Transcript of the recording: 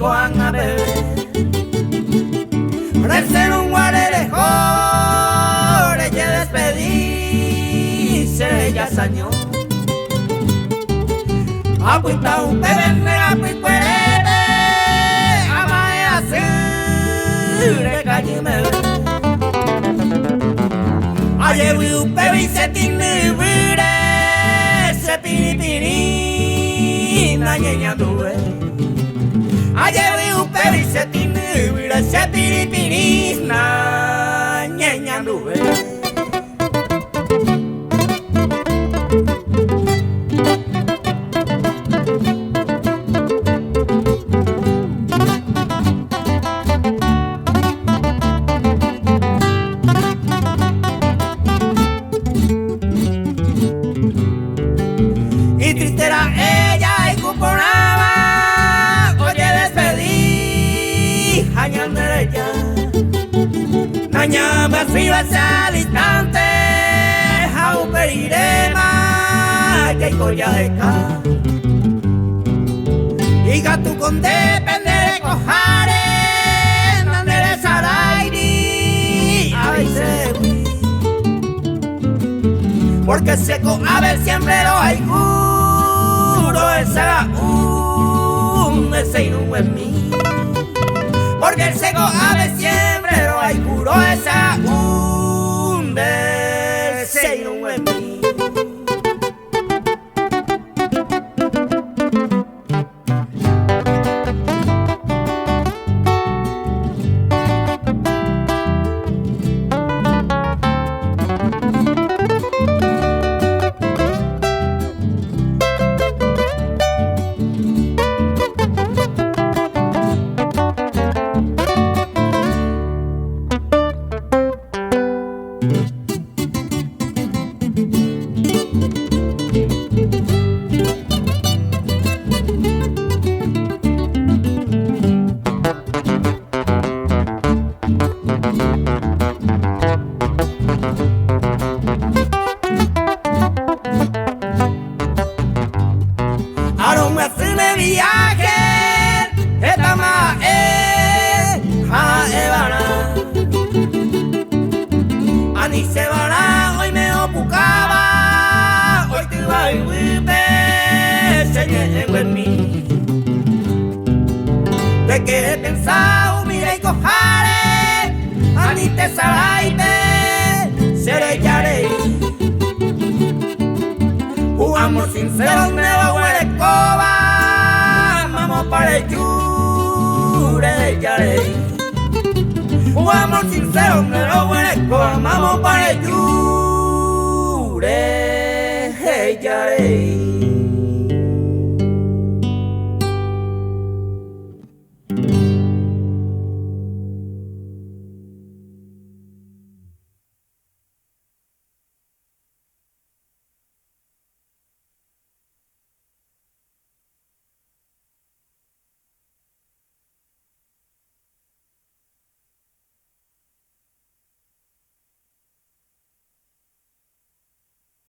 cojan a beber. Rensen un guarere jore que despedirse ya sañó. Apunta un bebé mera picuerete, amae así de cañime. Ayer vi un bebé y se tiene vire, se piripiri, na ñeña tuve. Ayer vi un bebé y se tiene vire, se piripiri, na ñeña tuve. Y triste era ella y cuponaba, oye despedí, añandere ya. Nañame arriba al instante, a un perirema, que coya de acá. Y gato con depende de cojare, nandere sarairi, ay se. Porque seco a ver siempre lo hay juro, esa ese y no es mí. Porque el seco a ver siempre lo hay juro, esa ese y no es mí. Ahora me hace de viaje, esta más evana. Ani se van hoy me opucaba, hoy te va a vive, se llegó en mí. De que he pensado, mira y cojare, ani te saraite, se le echaré. Un amor sincero me va a huele escoba, vamos para el yure de yarey. Un amor sincero me va a huele escoba, vamos para el yure de yarey.